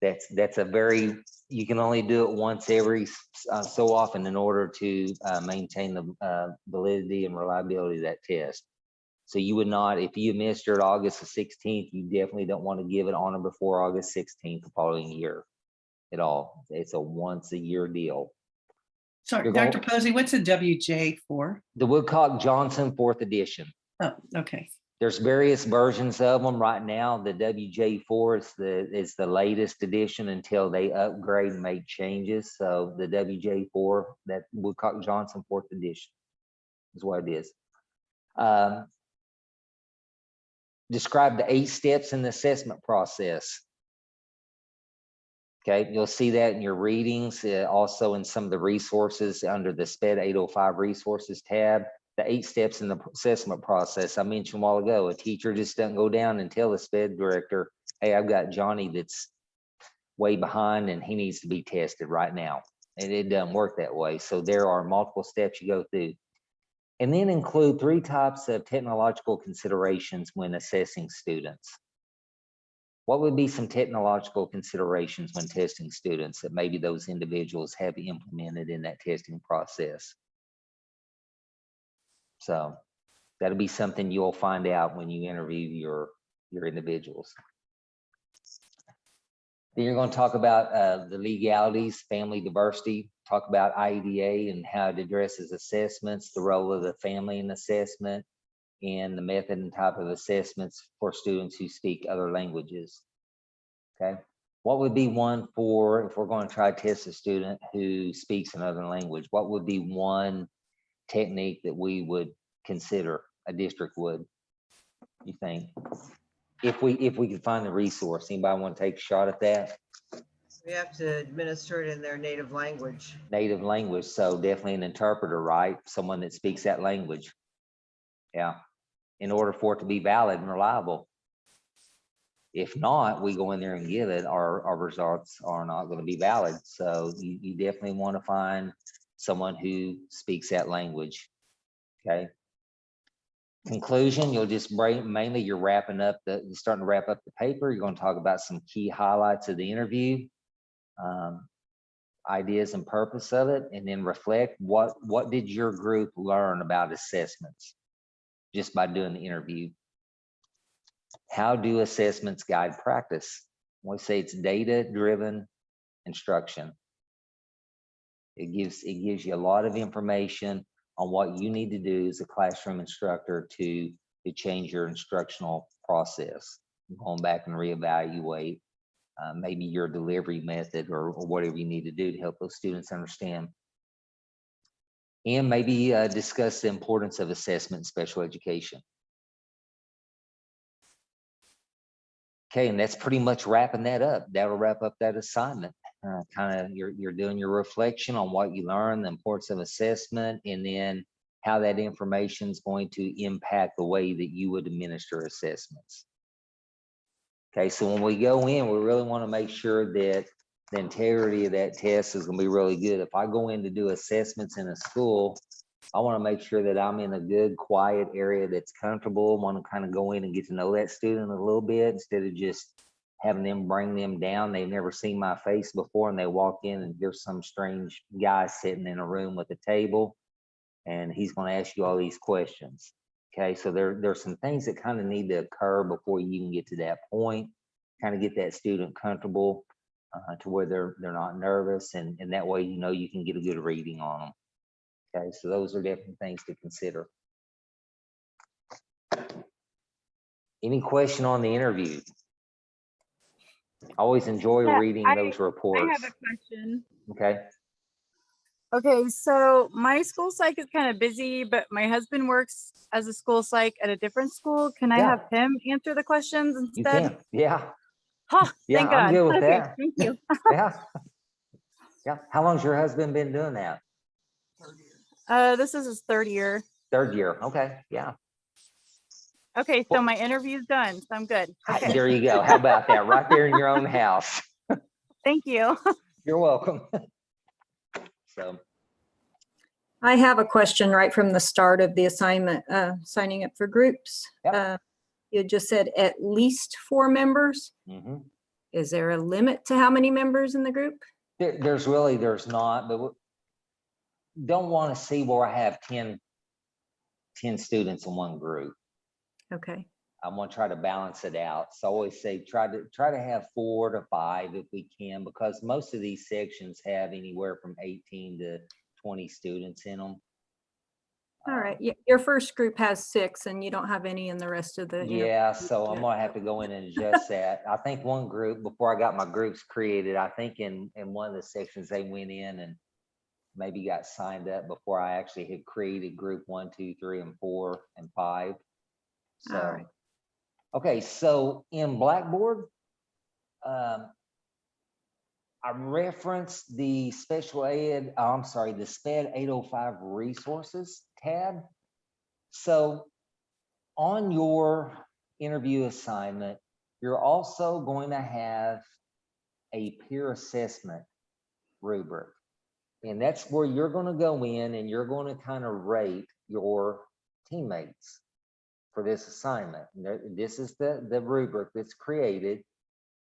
That's a very, you can only do it once every so often in order to maintain the validity and reliability of that test. So you would not, if you administered August the 16th, you definitely don't want to give it on or before August 16th the following year at all. It's a once a year deal. Sorry, You're Dr. going- Posey, what's a WJ for? The Woodcock-Johnson 4th edition. Oh, okay. There's various versions of them right now. The WJ4 is the latest edition until they upgrade and make changes. So the WJ4, that Woodcock-Johnson 4th edition is what it is. Describe the 8 steps in the assessment process. Okay, you'll see that in your readings, also in some of the resources under the SPED 805 resources tab. The 8 steps in the assessment process I mentioned a while ago. A teacher just doesn't go down and tell the SPED director, hey, I've got Johnny that's way behind and he needs to be tested right now. And it doesn't work that way. So there are multiple steps you go through. And then include 3 types of technological considerations when assessing students. What would be some technological considerations when testing students that maybe those individuals have implemented in that testing process? So that'll be something you'll find out when you interview your individuals. Then you're going to talk about the legalities, family diversity, talk about IEDA and how it addresses assessments, the role of the family in assessment, and the method and type of assessments for students who speak other languages. Okay. What would be one for, if we're going to try to test a student who speaks another language, what would be one technique that we would consider, a district would, you think? If we could find the resource, anybody want to take a shot at that? We have to administer it in their native language. Native language, so definitely an interpreter, right? Someone that speaks that language. Yeah, in order for it to be valid and reliable. If not, we go in there and give it, our results are not going to be valid. So you definitely want to find someone who speaks that language. Okay. Conclusion, you'll just bring, mainly you're wrapping up you're starting to wrap up the paper. You're going to talk about some key highlights of the interview, ideas and purpose of it, and then reflect what did your group learn about assessments just by doing the interview. How do assessments guide practice? We say it's data-driven instruction. It gives you a lot of information on what you need to do as a classroom instructor to change your instructional process. Going back and reevaluate maybe your delivery method or whatever you need to do to help those students understand. And maybe discuss the importance of assessment in special education. Okay, and that's pretty much wrapping that up. That'll wrap up that assignment. Kind of you're doing your reflection on what you learned, the importance of assessment, and then how that information is going to impact the way that you would administer assessments. Okay, so when we go in, we really want to make sure that the integrity of that test is going to be really good. If I go in to do assessments in a school, I want to make sure that I'm in a good, quiet area that's comfortable. I want to kind of go in and get to know that student a little bit instead of just having them bring them down. They've never seen my face before and they walk in and there's some strange guy sitting in a room with a table and he's going to ask you all these questions. Okay, so there's some things that kind of need to occur before you even get to that point, kind of get that student comfortable to where they're not nervous, and that way you can get a good reading on them. Okay, so those are different things to consider. Any question on the interview? I always enjoy reading those reports. I have a question. Okay. Okay, so my school psych is kind of busy, but my husband works as a school psych at a different school. Can I Yeah. have him answer the questions You instead? can. Yeah. Huh, Yeah, thank I'm God. good with Okay, that. thank you. Yeah. Yeah. How long's your husband been doing that? This is his 3rd year. 3rd year. Okay. Yeah. Okay, so my interview's done, so I'm good. Okay, There you go. How about that? Right there in your own house. thank you. You're welcome. So, I have a question right from the start of the assignment, signing up for groups. Yep. You just said at least 4 members. mhm. Is there a limit to how many members in the group? There's not, but don't want to see where I have 10 students in one group. Okay, I want to try to balance it out. So I always say try to have 4 to 5 if we can, because most of these sections have anywhere from 18 to 20 students in them. all right. Your first group has 6 and you don't have any in the rest of the. Yeah, so I'm gonna have to go in and adjust that. I think one group, before I got my groups created, I think in one of the sections they went in and maybe got signed up before I actually had created group 1, 2, 3, and 4, and 5. So, All right. okay, so in Blackboard, I referenced the the SPED 805 resources tab. So on your interview assignment, you're also going to have a peer assessment rubric. And that's where you're going to go in and you're going to kind of rate your teammates for this assignment. This is the rubric that's created.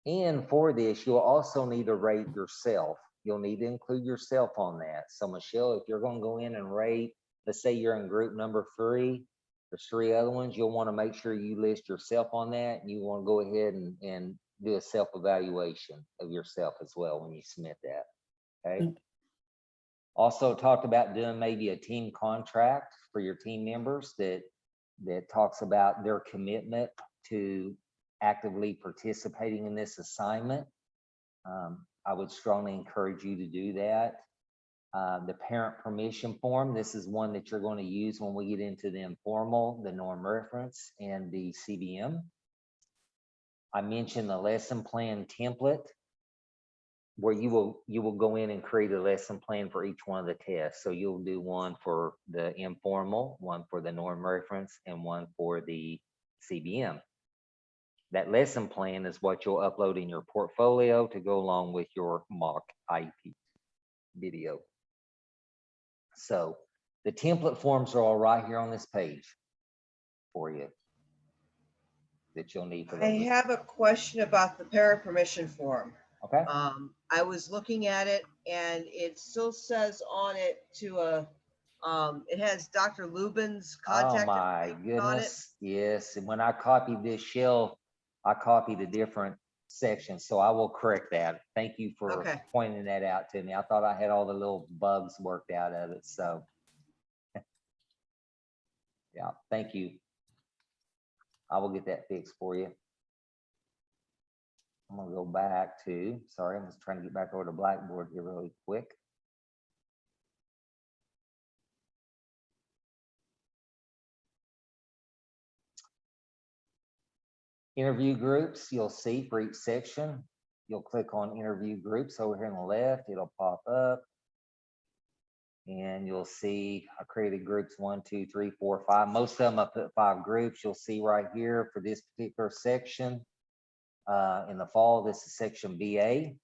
And for this, you'll also need to rate yourself. You'll need to include yourself on that. So Michelle, if you're going to go in and rate, let's say you're in group number 3, there's 3 other ones, you'll want to make sure you list yourself on that. And you want to go ahead and do a self-evaluation of yourself as well when you submit that. Okay. Also talked about doing maybe a team contract for your team members that talks about their commitment to actively participating in this assignment. I would strongly encourage you to do that. The parent permission form, this is one that you're going to use when we get into the informal, the norm reference, and the CBM. I mentioned the lesson plan template, where you will go in and create a lesson plan for each one of the tests. So you'll do one for the informal, one for the norm reference, and one for the CBM. That lesson plan is what you'll upload in your portfolio to go along with your mock IEP video. So the template forms are all right here on this page. for you that you'll need for I those. have a question about the parent permission form. Okay, I was looking at it and it still says on it it has Dr. Lubin's oh contact my information on it. goodness, yes, and when I copied this shell, I copied a different section, so I will correct that. Thank you for Okay. pointing that out to me. I thought I had all the little bugs worked out of it, so. Yeah, thank you. I will get that fixed for you. I'm gonna go back to, sorry, I'm just trying to get back over to Blackboard here really quick. Interview groups, you'll see for each section. You'll click on interview groups over here on the left, it'll pop up. And you'll see I created groups 1, 2, 3, 4, 5. Most of them I put 5 groups. You'll see right here for this particular section. In the fall, this is section BA.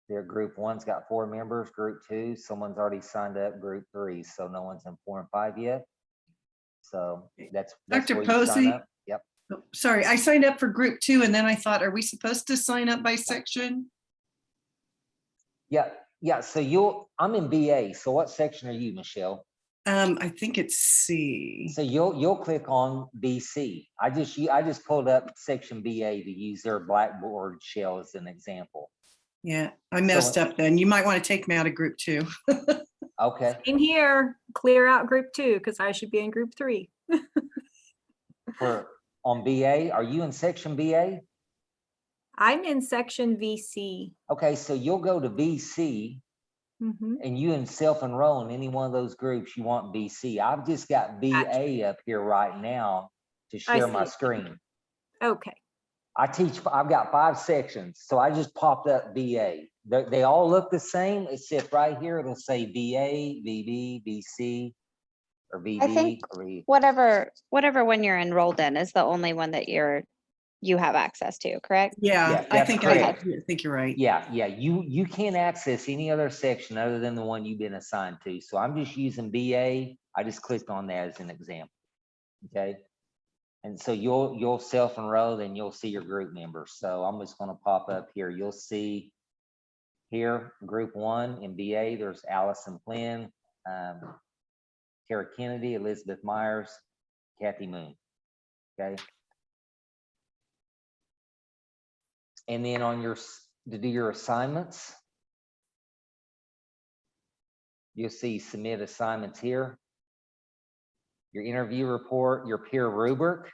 Their group 1's got 4 members, group 2, someone's already signed up, group 3, so no one's in 4 and 5 yet. So that's Dr. where you sign Posey? up. Yep. Oh, sorry, I signed up for group 2 and then I thought, are we supposed to sign up by section? Yeah, yeah. So I'm in BA. So what section are you, Michelle? I think it's C. So you'll click on BC. I just pulled up section BA to use their Blackboard shell as an example. Yeah, I messed up then. You might want to take me out of group 2. Okay. In here, clear out group 2 because I should be in group 3. On BA, are you in section BA? I'm in section VC. Okay, so you'll go to BC Mhm. and you can self-enroll in any one of those groups you want BC. I've just got BA up here right now to share my see. screen. Okay. I've got 5 sections, so I just popped up BA. They all look the same, except right here, it'll say BA, BB, BC, or I think BB. or B. whatever one you're enrolled in is the only one that you have access to, correct? Yeah, Yeah, I that's think correct. I think you're right. Yeah, you can't access any other section other than the one you've been assigned to. So I'm just using BA. I just clicked on that as an example. Okay. And so you'll self-enroll and you'll see your group members. So I'm just gonna pop up here. You'll see here, group 1 in BA, there's Allison Flynn, Kara Kennedy, Elizabeth Myers, Kathy Moon. Okay. And then to do your assignments, you'll see submit assignments here. Your interview report, your peer rubric,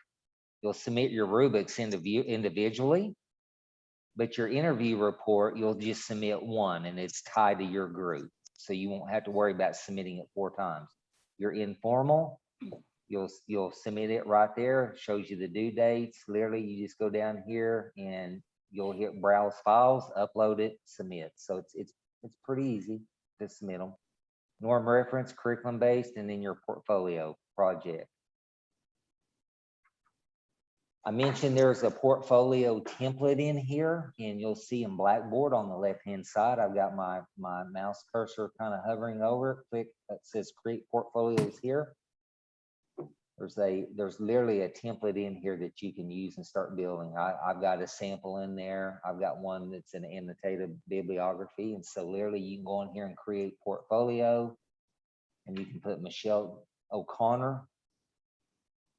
you'll submit your rubrics individually, but your interview report, you'll just submit one and it's tied to your group. So you won't have to worry about submitting it 4 times. Your informal, you'll submit it right there. It shows you the due dates. Literally, you just go down here and you'll hit browse files, upload it, submit. So it's pretty easy to submit them. Norm reference, curriculum based, and then your portfolio project. I mentioned there's a portfolio template in here, and you'll see in Blackboard on the left-hand side, I've got my mouse cursor kind of hovering over it. Click that says create portfolios here. There's literally a template in here that you can use and start building. I've got a sample in there. I've got one that's an annotated bibliography. And so literally you can go in here and create portfolio, and you can put Michelle O'Connor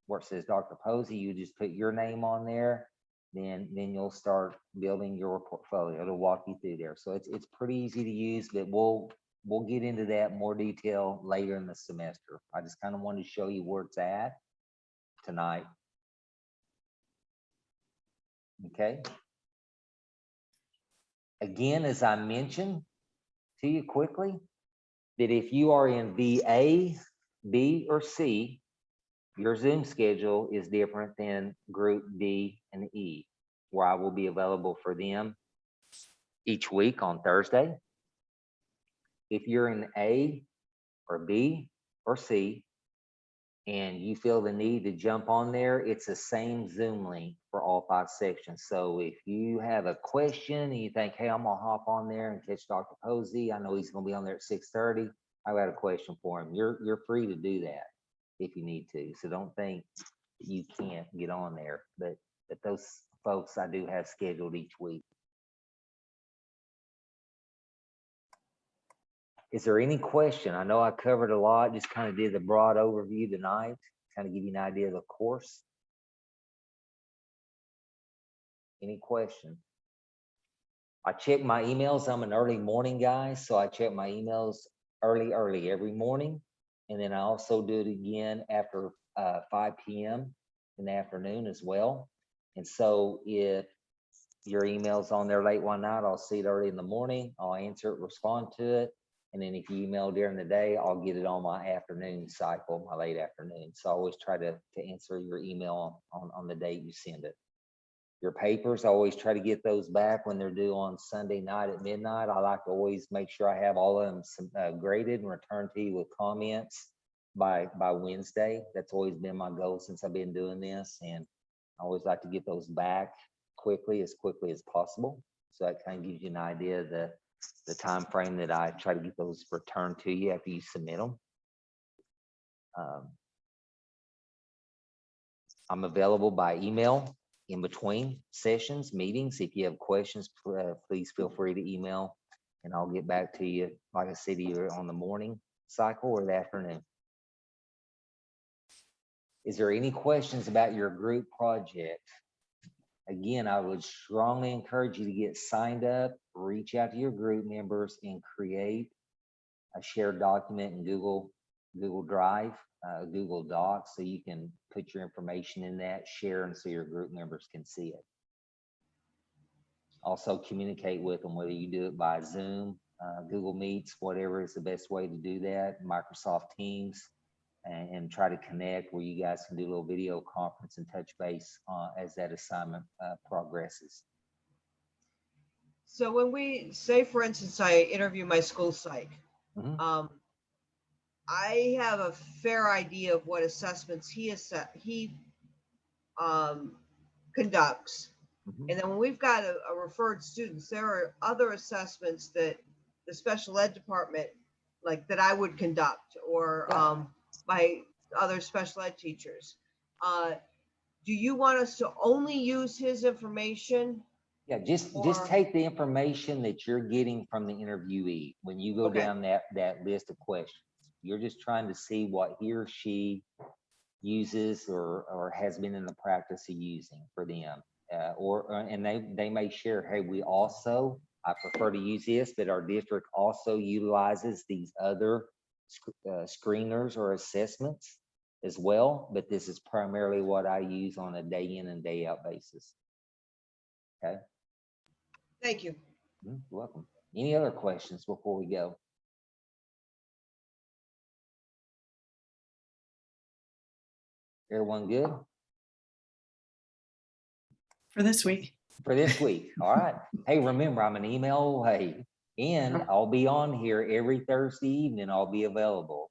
where it says Dr. Posey. You just put your name on there, then you'll start building your portfolio. It'll walk you through there. So it's pretty easy to use, but we'll get into that in more detail later in the semester. I just kind of wanted to show you where it's at tonight. Okay. Again, as I mentioned to you quickly, that if you are in VA, B, or C, your Zoom schedule is different than group D and E, where I will be available for them each week on Thursday. If you're in A or B or C, and you feel the need to jump on there, it's the same Zoom link for all 5 sections. So if you have a question and you think, hey, I'm gonna hop on there and catch Dr. Posey, I know he's gonna be on there at 6:30, I've got a question for him. You're free to do that if you need to. So don't think you can't get on there, but those folks I do have scheduled each week. Is there any question? I know I covered a lot, just kind of did the broad overview tonight, kind of give you an idea of the course. Any question? I check my emails. I'm an early morning guy, so I check my emails early every morning. And then I also do it again after 5 p.m. in the afternoon as well. And so if your email's on there late one night, I'll see it early in the morning. I'll answer it, respond to it. And then if you email during the day, I'll get it on my afternoon cycle, my late afternoon. So I always try to answer your email on the day you send it. Your papers, I always try to get those back when they're due on Sunday night at midnight. I like to always make sure I have all of them graded and returned to you with comments by Wednesday. That's always been my goal since I've been doing this. And I always like to get those back as quickly as possible. So that kind of gives you an idea of the time frame that I try to get those returned to you after you submit them. I'm available by email in between sessions, meetings. If you have questions, please feel free to email and I'll get back to you, like I said, either on the morning cycle or the afternoon. Is there any questions about your group project? Again, I would strongly encourage you to get signed up, reach out to your group members and create a shared document in Google Drive, Google Docs, so you can put your information in that, share, and so your group members can see it. Also communicate with them, whether you do it by Zoom, Google Meets, whatever is the best way to do that, Microsoft Teams, and try to connect where you guys can do a little video conference and touch base as that assignment progresses. So when we say, for instance, I interview my school psych, I have a fair idea of what assessments he conducts. And then when we've got a referred students, there are other assessments that the special ed department, like that I would conduct, or my other special ed teachers. Do you want us to only use his information? Yeah, just take the information that you're getting from the interviewee when you go down that list of questions. You're just trying to see what he or she uses or has been in the practice of using for them. And they may share, hey, I prefer to use this, but our district also utilizes these other screeners or assessments as well, but this is primarily what I use on a day in and day out basis. Okay. Thank you. You're welcome. Any other questions before we go? Everyone good? For this week. For this week. All right. Hey, remember, I'm an email away, and I'll be on here every Thursday evening. I'll be available.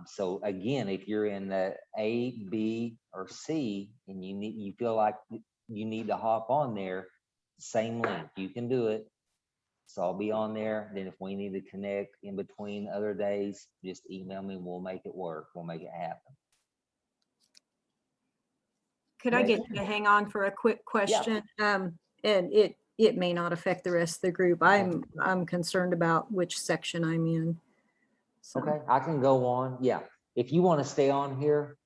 So again, if you're in the A, B, or C, and you feel like you need to hop on there, same link, you can do it. So I'll be on there. Then if we need to connect in between other days, just email me. We'll make it work. We'll make it happen. Could I get you to hang on for a quick question? And it may not affect the rest of the group. I'm concerned about which section I'm in. So. Okay, I can go on. Yeah, if you want to stay on here.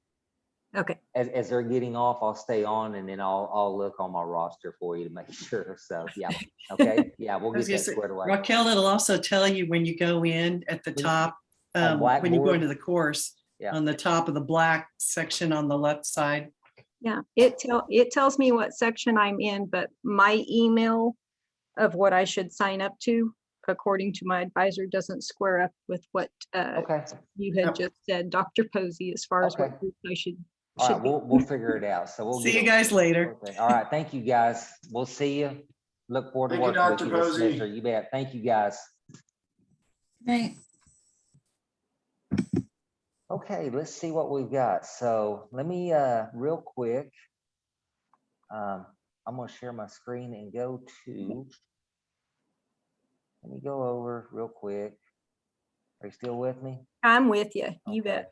Okay. As they're getting off, I'll stay on, and then I'll look on my roster for you to make sure. So yeah, okay, yeah, we'll get that squared away. Raquel, it'll also tell you when you go in at the top, when you go into the course, on the top of the black section on the left side. Yeah, it tells me what section I'm in, but my email of what I should sign up to, according to my advisor, doesn't square up with what you had just said, Dr. Posey, as far as what group I should. All right, we'll figure it out. So we'll see you guys later. All right, thank you guys. We'll see you. Look forward to working with you this semester. You bet. Thank you guys. Right. Okay, let's see what we've got. So let me real quick. I'm gonna share my screen and go to. Let me go over real quick. Are you still with me? I'm with you. You bet.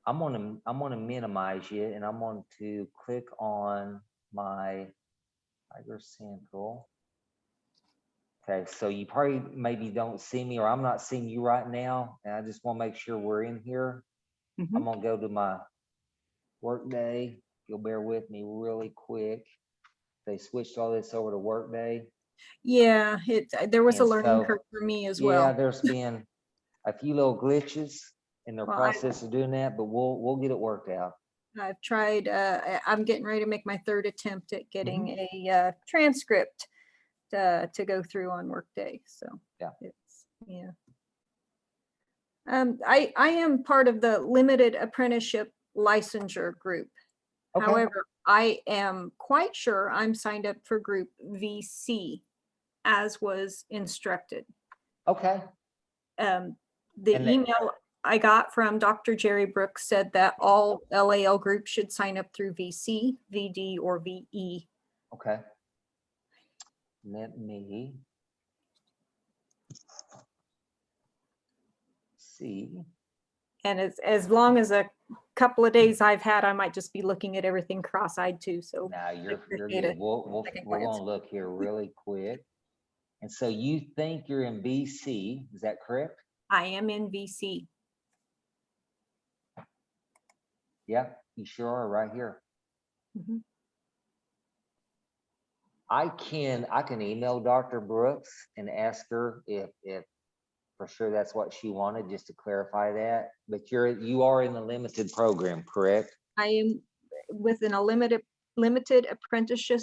I'm gonna minimize you, and I'm going to click on my Tiger Central. Okay, so you probably maybe don't see me, or I'm not seeing you right now, and I just want to make sure we're in here. I'm gonna go to my Workday. You'll bear with me really quick. They switched all this over to Workday. Yeah, there was a And learning so, curve for me as Yeah, well. there's been a few little glitches in their Well, process of doing that, but we'll get it worked out. I've tried, I'm getting ready to make my third attempt at getting a transcript to go through on Workday. So Yeah. Yeah. I am part of the limited apprenticeship licensure group. Okay. However, I am quite sure I'm signed up for group VC as was instructed. Okay. The And email I got from Dr. Jerry Brooks said that all LAL groups should sign up through VC, VD, or VE. Okay. Let me see. And as long as a couple of days I've had, I might just be looking at everything cross-eyed too. So Now you're appreciate good. it. We're gonna look here really quick. And so you think you're in BC, is that correct? I am in VC. Yeah, you sure are right here. Mhm. I can email Dr. Brooks and ask her if for sure that's what she wanted, just to clarify that. But you are in the limited program, correct? I am within a limited apprenticeship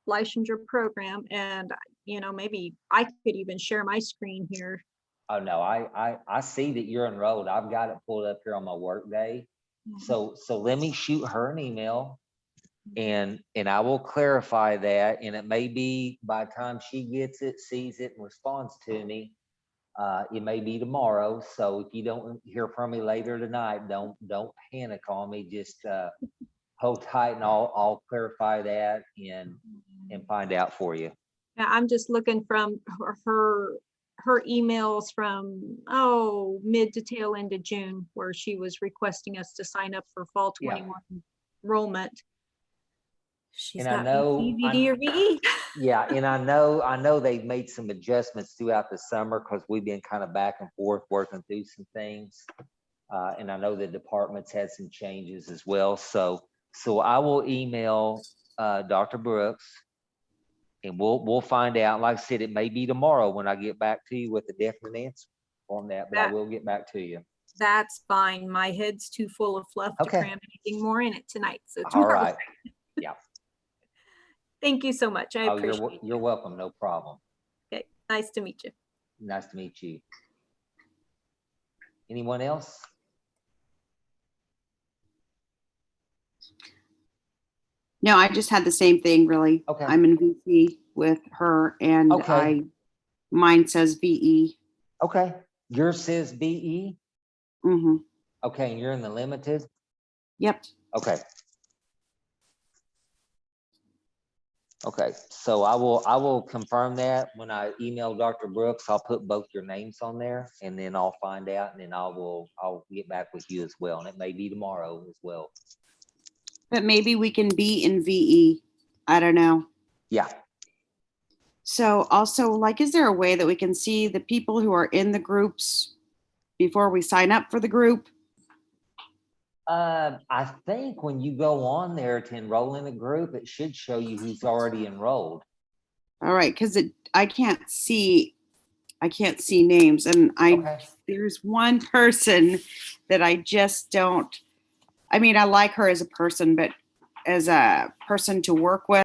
licensure program, and maybe I could even share my screen here. Oh no, I see that you're enrolled. I've got it pulled up here on my Workday. So let me shoot her an email, and I will clarify that. And it may be by the time she gets it, sees it, and responds to me, it may be tomorrow. So if you don't hear from me later tonight, don't panic on me. Just hold tight, and I'll clarify that and find out for you. Now, I'm just looking from her emails from mid to tail end of June, where she was requesting us to sign up for fall 21 enrollment. She's got DVD or VE. Yeah, and I know they've made some adjustments throughout the summer because we've been kind of back and forth working through some things. And I know the department's had some changes as well. So I will email Dr. Brooks, and we'll find out. Like I said, it may be tomorrow when I get back to you with a definite answer on that, but I will get back to you. That's fine. My head's too full of fluff to cram anything more in it tonight. So All right. Yeah. Thank you so much. I appreciate it. You're welcome. No problem. Okay. Nice to meet you. Nice to meet you. Anyone else? No, I just had the same thing, really. Okay. I'm in VC with her, and mine says VE. Okay. Yours says VE? Mm-hmm. Okay, and you're in the limited? Yep. Okay. Okay, so I will confirm that when I email Dr. Brooks. I'll put both your names on there, and then I'll find out, and then I'll get back with you as well. And it may be tomorrow as well. But maybe we can be in VE. I don't know. Yeah. So also, is there a way that we can see the people who are in the groups before we sign up for the group? I think when you go on there to enroll in a group, it should show you who's already enrolled. All right, because I can't see names, and there's one person that I just don't. I mean, I like her as a person, but as a person to work with.